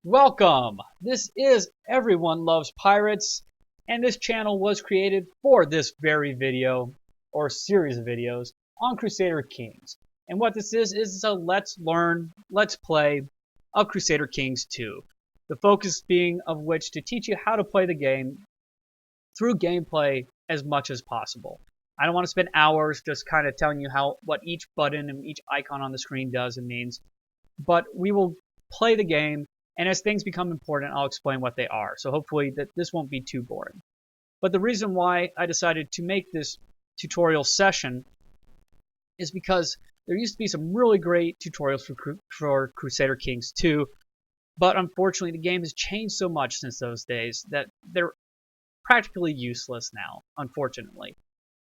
Welcome! This is Everyone Loves Pirates, and this channel was created for this very video, or series of videos, on Crusader Kings. And what this is a let's learn, let's play of Crusader Kings II. The focus being of which to teach you how to play the game through gameplay as much as possible. I don't want to spend hours just kind of telling you what each button and each icon on the screen does and means, but we will play the game, and as things become important, I'll explain what they are. So hopefully this won't be too boring. But the reason why I decided to make this tutorial session is because there used to be some really great tutorials for Crusader Kings II, but unfortunately the game has changed so much since those days that they're practically useless now, unfortunately.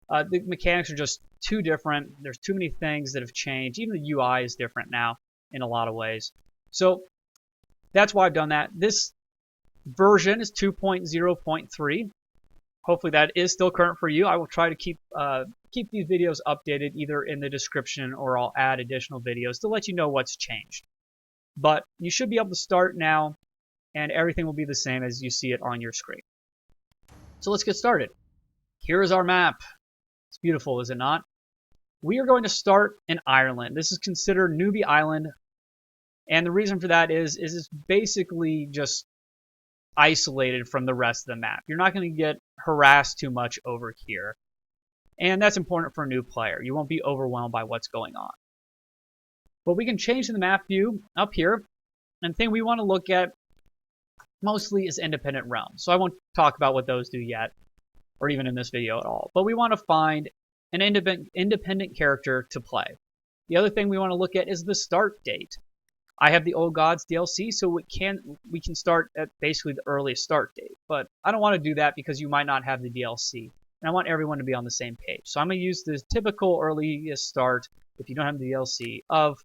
The mechanics are just too different. There's too many things that have changed. Even the UI is different now in a lot of ways. So that's why I've done that. This version is 2.0.3. Hopefully that is still current for you. I will try to keep these videos updated either in the description or I'll add additional videos to let you know what's changed. But you should be able to start now and everything will be the same as you see it on your screen. So let's get started. Here is our map. It's beautiful, is it not? We are going to start in Ireland. This is considered Newbie Island. And the reason for that is it's basically just isolated from the rest of the map. You're not going to get harassed too much over here. And that's important for a new player. You won't be overwhelmed by what's going on. But we can change the map view up here. And the thing we want to look at mostly is independent realms. So I won't talk about what those do yet, or even in this video at all. But we want to find an independent character to play. The other thing we want to look at is the start date. I have the Old Gods DLC, so we can start at basically the earliest start date. But I don't want to do that because you might not have the DLC. And I want everyone to be on the same page. So I'm going to use the typical earliest start, if you don't have the DLC, of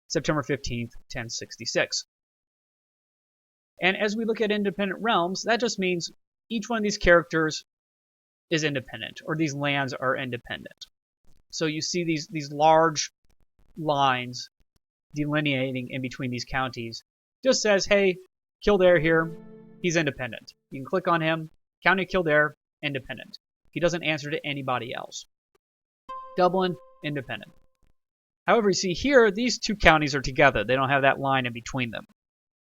September 15th, 1066. And as we look at independent realms, that just means each one of these characters is independent, or these lands are independent. So you see these large lines delineating in between these counties. Just says, hey, Kildare here, he's independent. You can click on him, County Kildare, independent. He doesn't answer to anybody else. Dublin, independent. However, you see here, these two counties are together. They don't have that line in between them.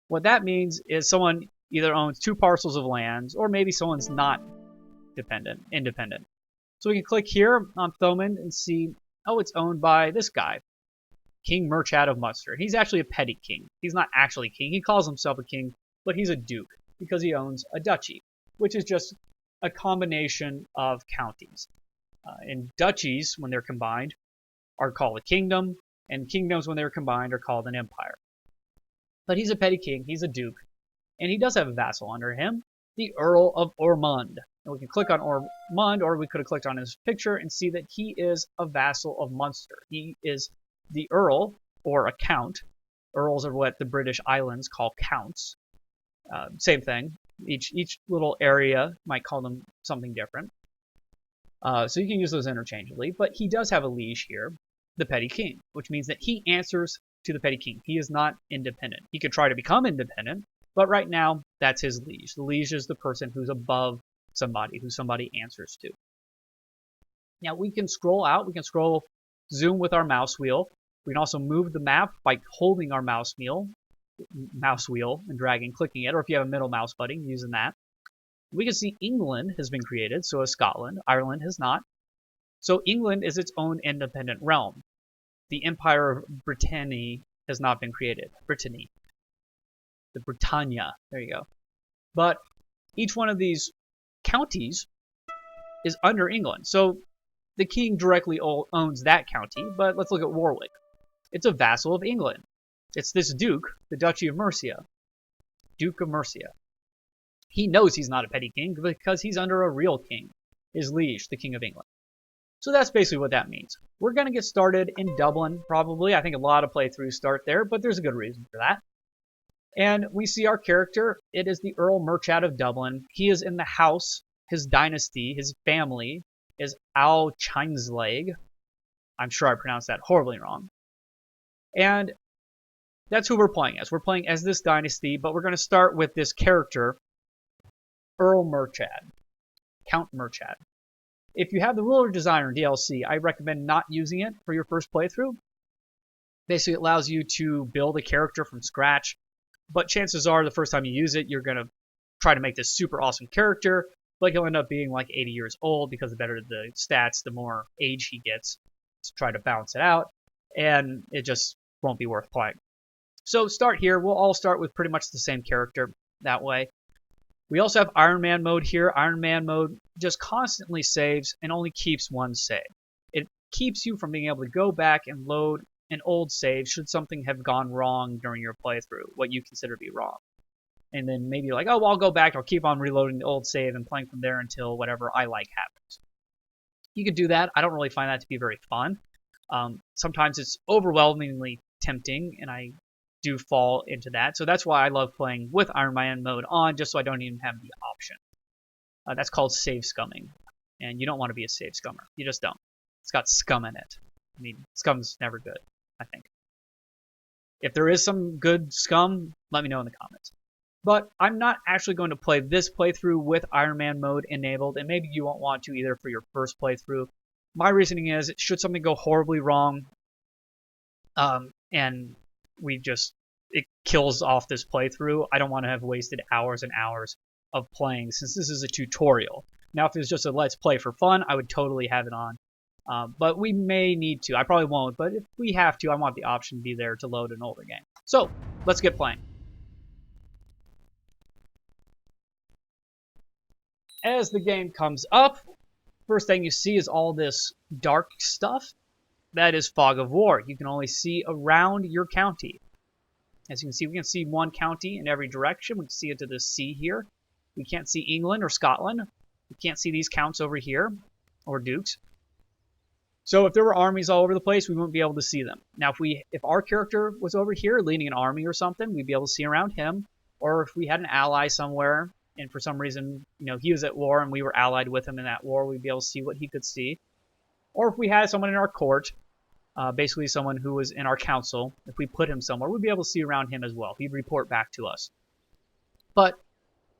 What that means is someone either owns two parcels of lands, or maybe someone's not independent. So we can click here on Thomond and see, oh, it's owned by this guy, King Murchad of Munster. He's actually a petty king. He's not actually king. He calls himself a king, but he's a duke because he owns a duchy, which is just a combination of counties. And duchies, when they're combined, are called a kingdom, and kingdoms, when they're combined, are called an empire. But he's a petty king, he's a duke, and he does have a vassal under him, the Earl of Ormond. And we can click on Ormond, or we could have clicked on his picture and see that he is a vassal of Munster. He is the Earl, or a count. Earls are what the British islands call counts. Same thing. Each little area might call them something different. So you can use those interchangeably. But he does have a liege here, the petty king, which means that he answers to the petty king. He is not independent. He could try to become independent, but right now that's his liege. The liege is the person who's above somebody, who somebody answers to. Now we can scroll out. We can zoom with our mouse wheel. We can also move the map by holding our mouse wheel and dragging, clicking it, or if you have a middle mouse button, using that. We can see England has been created, so has Scotland. Ireland has not. So England is its own independent realm. The Empire of Brittany has not been created. Brittany. The Britannia. There you go. But each one of these counties is under England. So the king directly owns that county, but let's look at Warwick. It's a vassal of England. It's this duke, the Duchy of Mercia. Duke of Mercia. He knows he's not a petty king because he's under a real king, his liege, the King of England. So that's basically what that means. We're going to get started in Dublin, probably. I think a lot of playthroughs start there, but there's a good reason for that. And we see our character. It is the Earl Murchad of Dublin. He is in the house, his dynasty, his family is Al Chineslag. I'm sure I pronounced that horribly wrong. And that's who we're playing as. We're playing as this dynasty, but we're going to start with this character, Earl Murchad, Count Murchad. If you have the Ruler Designer DLC, I recommend not using it for your first playthrough. Basically, it allows you to build a character from scratch, but chances are the first time you use it, you're going to try to make this super awesome character, but he'll end up being like 80 years old because the better the stats, the more age he gets to try to balance it out, and it just won't be worth playing. So start here. We'll all start with pretty much the same character that way. We also have Iron Man mode here. Iron Man mode just constantly saves and only keeps one save. It keeps you from being able to go back and load an old save should something have gone wrong during your playthrough, what you consider to be wrong. And then maybe you're like, oh, well, I'll go back. I'll keep on reloading the old save and playing from there until whatever I like happens. You could do that. I don't really find that to be very fun. Sometimes it's overwhelmingly tempting, and I do fall into that. So that's why I love playing with Iron Man mode on, just so I don't even have the option. That's called save scumming. And you don't want to be a save scummer. You just don't. It's got scum in it. I mean, scum's never good, I think. If there is some good scum, let me know in the comments. But I'm not actually going to play this playthrough with Iron Man mode enabled, and maybe you won't want to either for your first playthrough. My reasoning is, should something go horribly wrong, and it kills off this playthrough, I don't want to have wasted hours and hours of playing, since this is a tutorial. Now, if it was just a let's play for fun, I would totally have it on. But we may need to. I probably won't, but if we have to, I want the option to be there to load an older game. So, let's get playing. As the game comes up, first thing you see is all this dark stuff. That is fog of war. You can only see around your county. As you can see, we can see one county in every direction. We can see it to the sea here. We can't see England or Scotland. We can't see these counts over here, or dukes. So if there were armies all over the place, we wouldn't be able to see them. Now, if our character was over here leading an army or something, we'd be able to see around him. Or if we had an ally somewhere, and for some reason, he was at war and we were allied with him in that war, we'd be able to see what he could see. Or if we had someone in our court, basically someone who was in our council, if we put him somewhere, we'd be able to see around him as well. He'd report back to us. But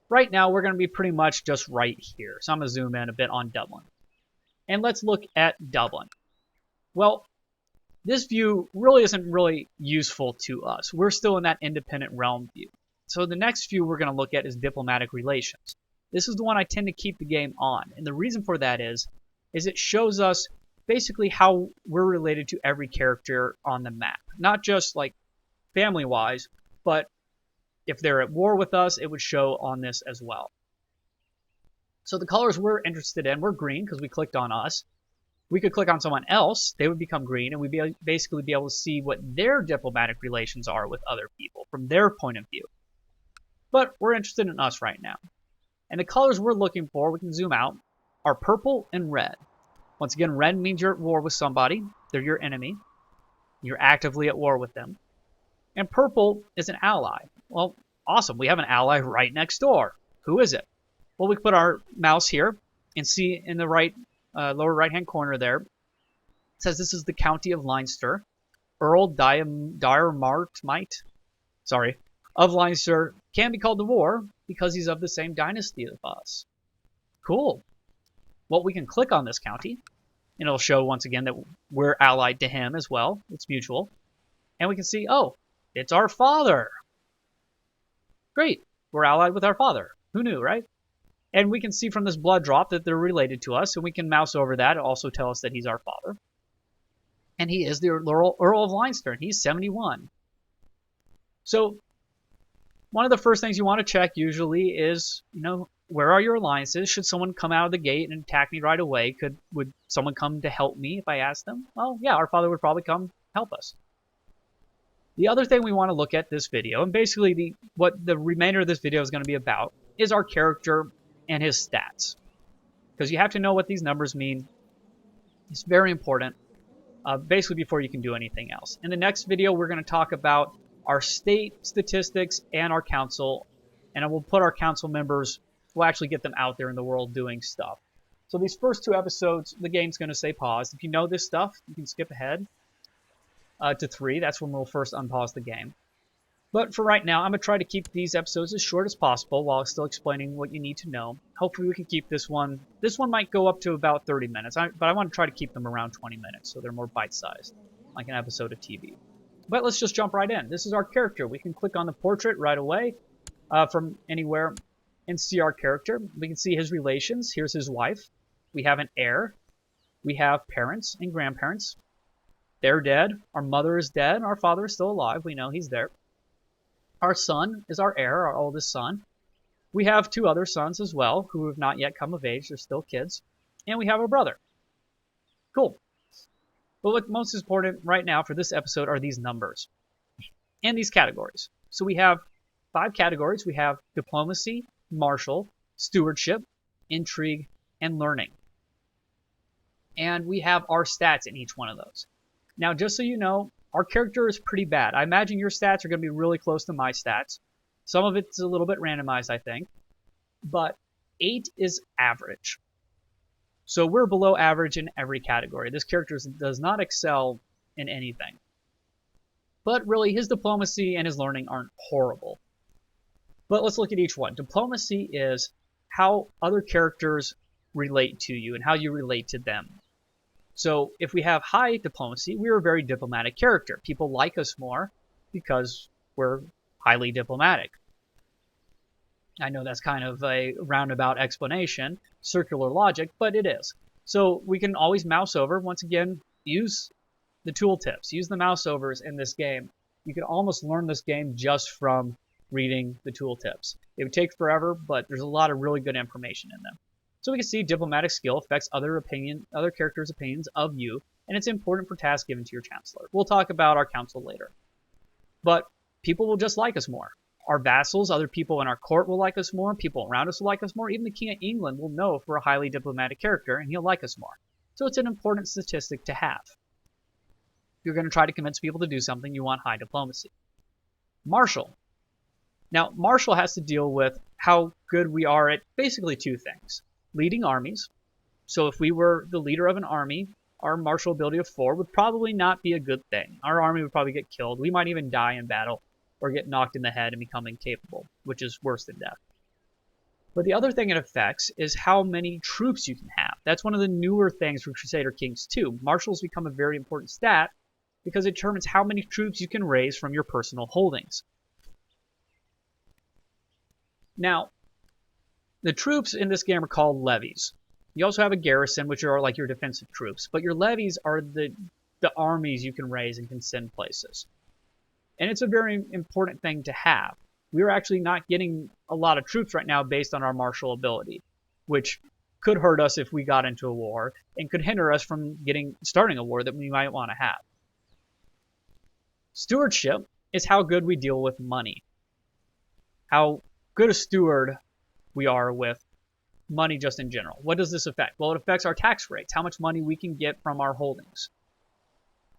right now, we're going to be pretty much just right here. So I'm going to zoom in a bit on Dublin. And let's look at Dublin. Well, this view really isn't really useful to us. We're still in that independent realm view. So the next view we're going to look at is diplomatic relations. This is the one I tend to keep the game on. And the reason for that is it shows us basically how we're related to every character on the map. Not just like family-wise, but if they're at war with us, it would show on this as well. So the colors we're interested in, we're green because we clicked on us. We could click on someone else, they would become green, and we'd basically be able to see what their diplomatic relations are with other people from their point of view. But we're interested in us right now. And the colors we're looking for, we can zoom out, are purple and red. Once again, red means you're at war with somebody. They're your enemy. You're actively at war with them. And purple is an ally. Well, awesome. We have an ally right next door. Who is it? Well, we can put our mouse here and see in the lower right-hand corner there. It says this is the county of Leinster. Earl Diarmartmite, of Leinster can be called to war because he's of the same dynasty as us. Cool. Well, we can click on this county, and it'll show once again that we're allied to him as well. It's mutual. And we can see, oh, it's our father. Great. We're allied with our father. Who knew, right? And we can see from this blood drop that they're related to us, and we can mouse over that and also tell us that he's our father. And he is the Earl of Leinster, and he's 71. So one of the first things you want to check usually is, where are your alliances? Should someone come out of the gate and attack me right away? Would someone come to help me if I asked them? Well, yeah, our father would probably come help us. The other thing we want to look at this video, and basically what the remainder of this video is going to be about, is our character and his stats. Because you have to know what these numbers mean. It's very important, basically before you can do anything else. In the next video, we're going to talk about our state statistics and our council, and we'll put our council members, we'll actually get them out there in the world doing stuff. So these first two episodes, the game's going to say pause. If you know this stuff, you can skip ahead to 3. That's when we'll first unpause the game. But for right now, I'm going to try to keep these episodes as short as possible while still explaining what you need to know. Hopefully we can keep this one. This one might go up to about 30 minutes, but I want to try to keep them around 20 minutes so they're more bite-sized, like an episode of TV. But let's just jump right in. This is our character. We can click on the portrait right away from anywhere and see our character. We can see his relations. Here's his wife. We have an heir. We have parents and grandparents. They're dead. Our mother is dead. Our father is still alive. We know he's there. Our son is our heir, our oldest son. We have 2 other sons as well who have not yet come of age. They're still kids. And we have a brother. Cool. But what's most important right now for this episode are these numbers and these categories. So we have 5 categories. We have diplomacy, martial, stewardship, intrigue, and learning. And we have our stats in each one of those. Now, just so you know, our character is pretty bad. I imagine your stats are going to be really close to my stats. Some of it's a little bit randomized, I think. But 8 is average. So we're below average in every category. This character does not excel in anything. But really, his diplomacy and his learning aren't horrible. But let's look at each one. Diplomacy is how other characters relate to you and how you relate to them. So if we have high diplomacy, we're a very diplomatic character. People like us more because we're highly diplomatic. I know that's kind of a roundabout explanation, circular logic, but it is. So we can always mouse over. Once again, use the tooltips. Use the mouse overs in this game. You can almost learn this game just from reading the tooltips. It would take forever, but there's a lot of really good information in them. So we can see diplomatic skill affects other characters' opinions of you, and it's important for tasks given to your chancellor. We'll talk about our council later. But people will just like us more. Our vassals, other people in our court will like us more. People around us will like us more. Even the King of England will know if we're a highly diplomatic character, and he'll like us more. So it's an important statistic to have. If you're going to try to convince people to do something, you want high diplomacy. Martial. Now, martial has to deal with how good we are at basically 2 things. Leading armies. So if we were the leader of an army, our martial ability of 4 would probably not be a good thing. Our army would probably get killed. We might even die in battle or get knocked in the head and become incapable, which is worse than death. But the other thing it affects is how many troops you can have. That's one of the newer things for Crusader Kings II. Martials become a very important stat because it determines how many troops you can raise from your personal holdings. Now, the troops in this game are called levies. You also have a garrison, which are like your defensive troops. But your levies are the armies you can raise and can send places. And it's a very important thing to have. We're actually not getting a lot of troops right now based on our martial ability, which could hurt us if we got into a war and could hinder us from starting a war that we might want to have. Stewardship is how good we deal with money. How good a steward we are with money just in general. What does this affect? Well, it affects our tax rates, how much money we can get from our holdings.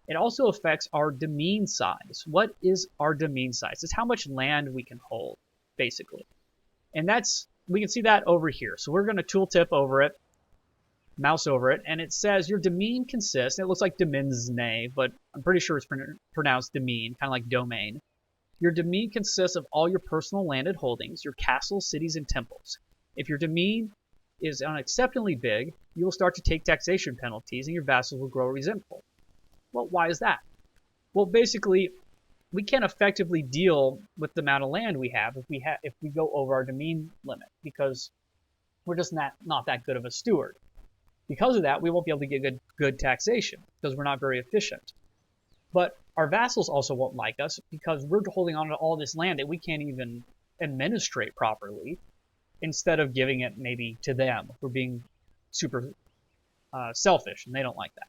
It also affects our demesne size. What is our demesne size? It's how much land we can hold, basically. And we can see that over here. So we're going to tooltip over it, mouse over it, and it says your demesne consists, and it looks like demesne, but I'm pretty sure it's pronounced demesne, kind of like domain. Your demesne consists of all your personal landed holdings, your castles, cities, and temples. If your demesne is unacceptably big, you will start to take taxation penalties and your vassals will grow resentful. Well, why is that? Well, basically, we can't effectively deal with the amount of land we have if we go over our demesne limit because we're just not that good of a steward. Because of that, we won't be able to get good taxation because we're not very efficient. But our vassals also won't like us because we're holding on to all this land that we can't even administrate properly instead of giving it maybe to them. We're being super selfish, and they don't like that.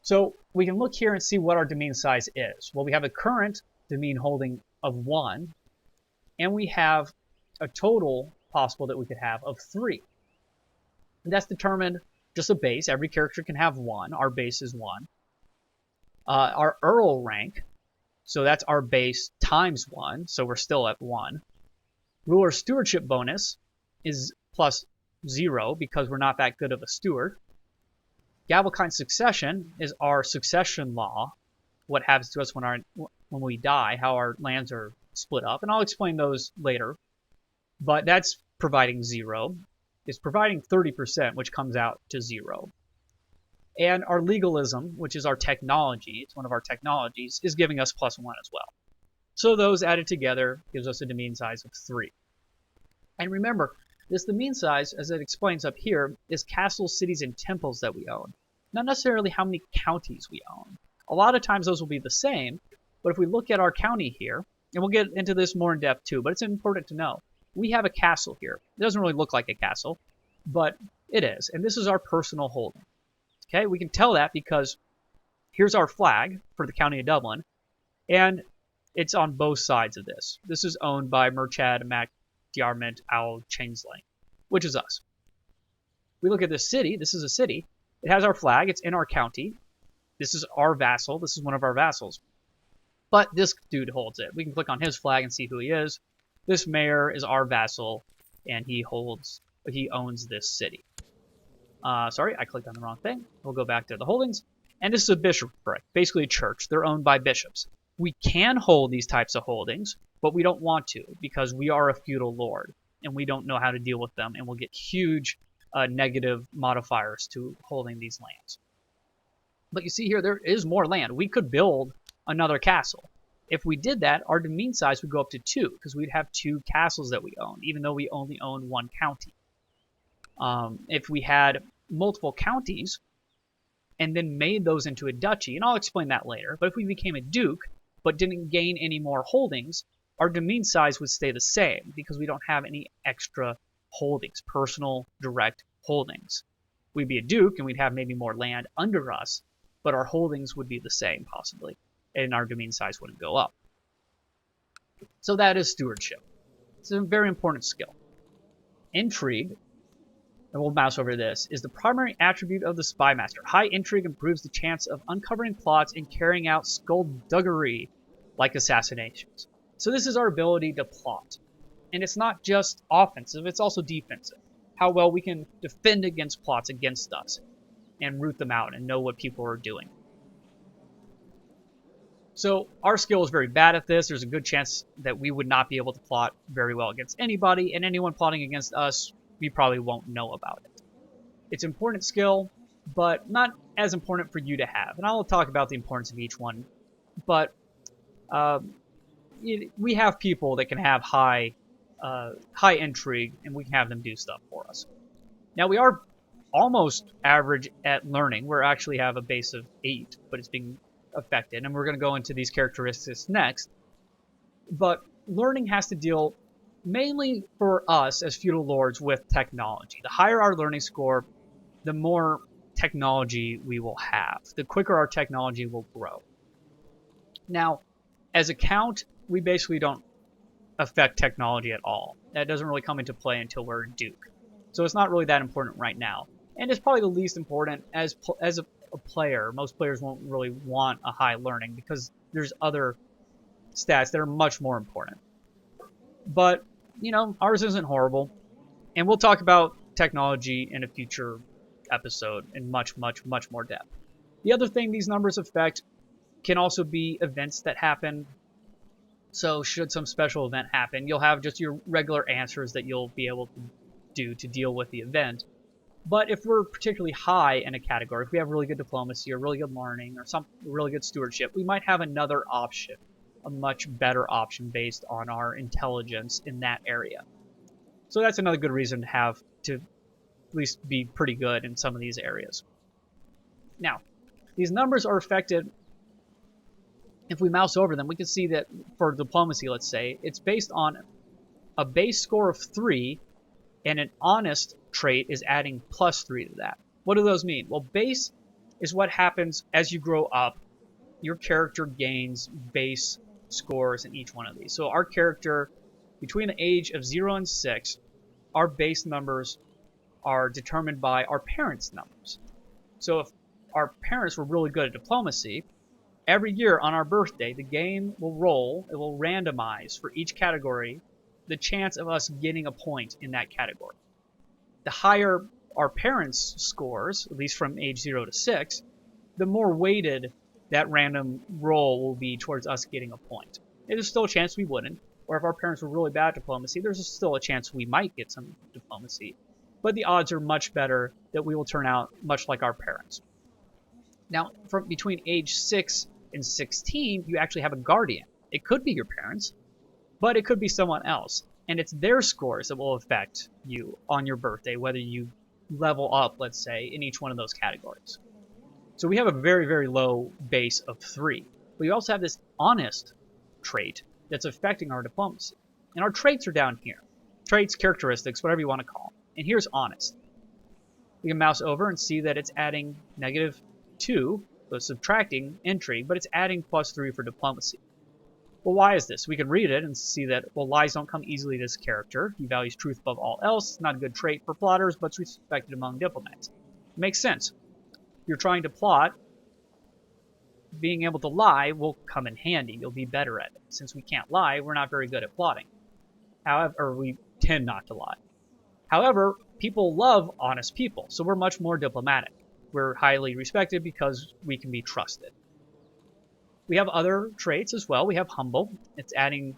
So we can look here and see what our demesne size is. Well, we have a current demesne holding of 1, and we have a total possible that we could have of 3. And that's determined just a base. Every character can have 1. Our base is 1. Our Earl rank, so that's our base times 1, so we're still at 1. Ruler stewardship bonus is plus 0 because we're not that good of a steward. Gavelkind succession is our succession law, what happens to us when when we die, how our lands are split up, and I'll explain those later. But that's providing 0. It's providing 30%, which comes out to 0. And our legalism, which is our technology, it's one of our technologies, is giving us +1 as well. So those added together gives us a domain size of 3. And remember, this domain size, as it explains up here, is castles, cities, and temples that we own. Not necessarily how many counties we own. A lot of times those will be the same, but if we look at our county here, and we'll get into this more in depth too, but it's important to know. We have a castle here. It doesn't really look like a castle, but it is. And this is our personal holding. Okay, we can tell that because here's our flag for the county of Dublin, and it's on both sides of this. This is owned by Merchad Mac Diarmid Al Chainslang, which is us. We look at this city. This is a city. It has our flag. It's in our county. This is our vassal. This is one of our vassals. But this dude holds it. We can click on his flag and see who he is. This mayor is our vassal, and he owns this city. Sorry, I clicked on the wrong thing. We'll go back to the holdings. And this is a bishopric, basically a church. They're owned by bishops. We can hold these types of holdings, but we don't want to because we are a feudal lord, and we don't know how to deal with them, and we'll get huge negative modifiers to holding these lands. But you see here, there is more land. We could build another castle. If we did that, our domain size would go up to 2 because we'd have 2 castles that we own, even though we only own 1 county. If we had multiple counties and then made those into a duchy, and I'll explain that later, but if we became a duke but didn't gain any more holdings, our domain size would stay the same because we don't have any extra holdings, personal direct holdings. We'd be a duke and we'd have maybe more land under us, but our holdings would be the same possibly, and our domain size wouldn't go up. So that is stewardship. It's a very important skill. Intrigue, and we'll mouse over this, is the primary attribute of the spy master. High intrigue improves the chance of uncovering plots and carrying out skullduggery like assassinations. So this is our ability to plot. And it's not just offensive, it's also defensive. How well we can defend against plots against us and root them out and know what people are doing. So our skill is very bad at this. There's a good chance that we would not be able to plot very well against anybody, and anyone plotting against us, we probably won't know about it. It's an important skill, but not as important for you to have. And I'll talk about the importance of each one. But we have people that can have high intrigue, and we can have them do stuff for us. Now, we are almost average at learning. We actually have a base of 8, but it's being affected. And we're going to go into these characteristics next. But learning has to deal mainly for us as feudal lords with technology. The higher our learning score, the more technology we will have. The quicker our technology will grow. Now, as a count, we basically don't affect technology at all. That doesn't really come into play until we're a duke. So it's not really that important right now. And it's probably the least important as a player. Most players won't really want a high learning because there's other stats that are much more important. But, you know, ours isn't horrible. And we'll talk about technology in a future episode in much, much, much more depth. The other thing these numbers affect can also be events that happen. So should some special event happen, you'll have just your regular answers that you'll be able to do to deal with the event. But if we're particularly high in a category, if we have really good diplomacy or really good learning or some really good stewardship, we might have another option, a much better option based on our intelligence in that area. So that's another good reason to have to at least be pretty good in some of these areas. Now, these numbers are affected. If we mouse over them, we can see that for diplomacy, let's say, it's based on a base score of 3, and an honest trait is adding +3 to that. What do those mean? Well, base is what happens as you grow up. Your character gains base scores in each one of these. So our character, between the age of 0 and 6, our base numbers are determined by our parents' numbers. So if our parents were really good at diplomacy, every year on our birthday, the game will roll, it will randomize for each category the chance of us getting a point in that category. The higher our parents' scores, at least from age 0 to 6, the more weighted that random roll will be towards us getting a point. There's still a chance we wouldn't, or if our parents were really bad at diplomacy, there's still a chance we might get some diplomacy. But the odds are much better that we will turn out much like our parents. Now, from between age 6 and 16, you actually have a guardian. It could be your parents, but it could be someone else. And it's their scores that will affect you on your birthday, whether you level up, let's say, in each one of those categories. So we have a very, very low base of 3. But we also have this honest trait that's affecting our diplomacy. And our traits are down here. Traits, characteristics, whatever you want to call them. And here's honest. We can mouse over and see that it's adding -2, so subtracting intrigue, but it's adding +3 for diplomacy. Well, why is this? We can read it and see that, well, lies don't come easily to this character. He values truth above all else. Not a good trait for plotters, but it's respected among diplomats. It makes sense. If you're trying to plot, being able to lie will come in handy. You'll be better at it. Since we can't lie, we're not very good at plotting. However, or we tend not to lie. However, people love honest people, so we're much more diplomatic. We're highly respected because we can be trusted. We have other traits as well. We have humble. It's adding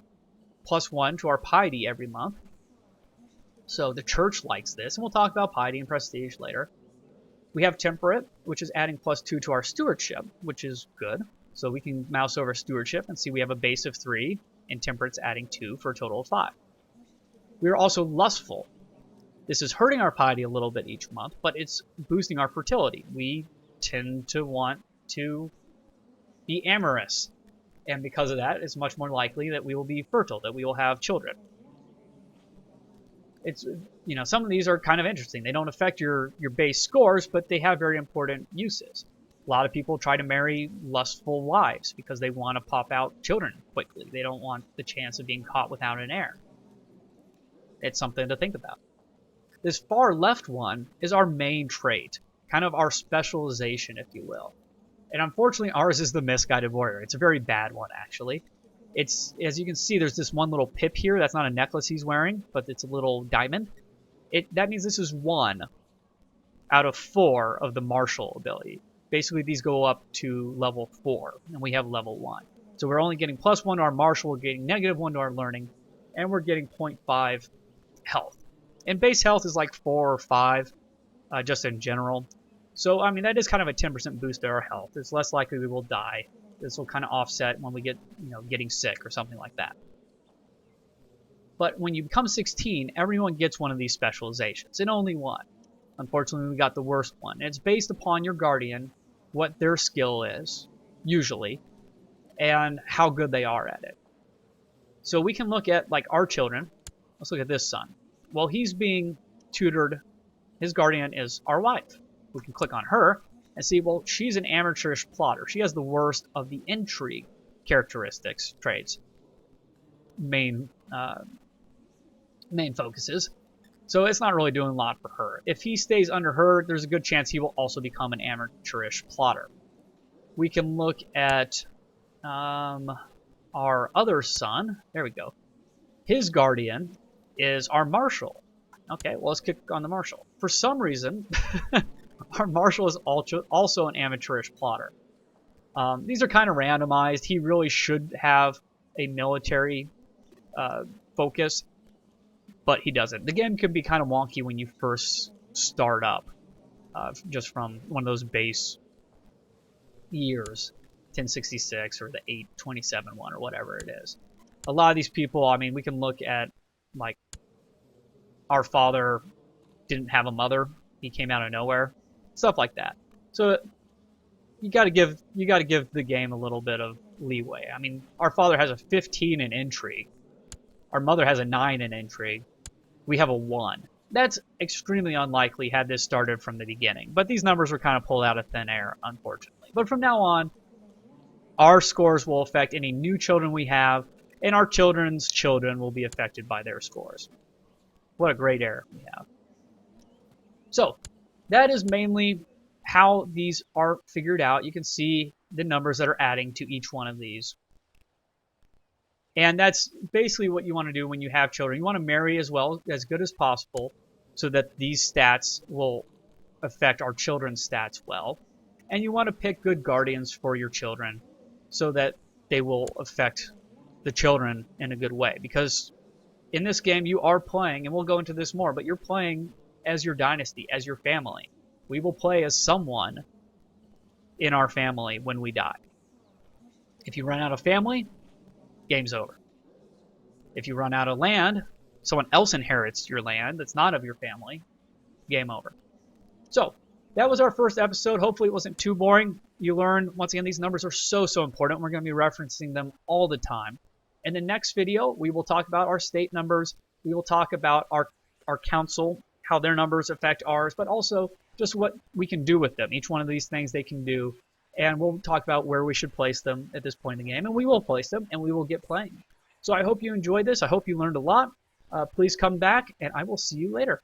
+1 to our piety every month. So the church likes this, and we'll talk about piety and prestige later. We have temperate, which is adding +2 to our stewardship, which is good. So we can mouse over stewardship and see we have a base of 3, and temperate's adding 2 for a total of 5. We are also lustful. This is hurting our piety a little bit each month, but it's boosting our fertility. We tend to want to be amorous, and because of that, it's much more likely that we will be fertile, that we will have children. It's, you know, some of these are kind of interesting. They don't affect your base scores, but they have very important uses. A lot of people try to marry lustful wives because they want to pop out children quickly. They don't want the chance of being caught without an heir. It's something to think about. This far left one is our main trait, kind of our specialization, if you will. And unfortunately, ours is the misguided warrior. It's a very bad one, actually. It's, as you can see, there's this one little pip here. That's not a necklace he's wearing, but it's a little diamond. That means this is 1 out of 4 of the martial ability. Basically, these go up to level 4, and we have level 1. So we're only getting +1 to our martial, we're getting -1 to our learning, and we're getting 0.5 health. And base health is like 4 or 5, just in general. So, I mean, that is kind of a 10% boost to our health. It's less likely we will die. This will kind of offset when we get, getting sick or something like that. But when you become 16, everyone gets one of these specializations, and only one. Unfortunately, we got the worst one. It's based upon your guardian, what their skill is, usually, and how good they are at it. So we can look at, like, our children. Let's look at this son. Well, he's being tutored. His guardian is our wife. We can click on her and see, well, she's an amateurish plotter. She has the worst of the intrigue characteristics, traits, main focuses. So it's not really doing a lot for her. If he stays under her, there's a good chance he will also become an amateurish plotter. We can look at our other son. There we go. His guardian is our marshal. Okay, well, let's click on the marshal. For some reason, our marshal is also an amateurish plotter. These are kind of randomized. He really should have a military focus, but he doesn't. The game can be kind of wonky when you first start up, just from one of those base years, 1066 or the 827 one or whatever it is. A lot of these people, I mean, we can look at, like, our father didn't have a mother. He came out of nowhere. Stuff like that. So you got to give the game a little bit of leeway. I mean, our father has a 15 in intrigue. Our mother has a 9 in intrigue. We have a 1. That's extremely unlikely had this started from the beginning. But these numbers were kind of pulled out of thin air, unfortunately. But from now on, our scores will affect any new children we have, and our children's children will be affected by their scores. What a great error we have. So, that is mainly how these are figured out. You can see the numbers that are adding to each one of these. And that's basically what you want to do when you have children. You want to marry as well, as good as possible, so that these stats will affect our children's stats well. And you want to pick good guardians for your children so that they will affect the children in a good way. Because in this game, you are playing, and we'll go into this more, but you're playing as your dynasty, as your family. We will play as someone in our family when we die. If you run out of family, game's over. If you run out of land, someone else inherits your land that's not of your family, game over. So that was our first episode. Hopefully it wasn't too boring. You learn, once again, these numbers are so important. We're going to be referencing them all the time. In the next video, we will talk about our state numbers. We will talk about our council, how their numbers affect ours, but also just what we can do with them. Each one of these things they can do. And we'll talk about where we should place them at this point in the game. And we will place them, and we will get playing. So I hope you enjoyed this. I hope you learned a lot. Please come back, and I will see you later.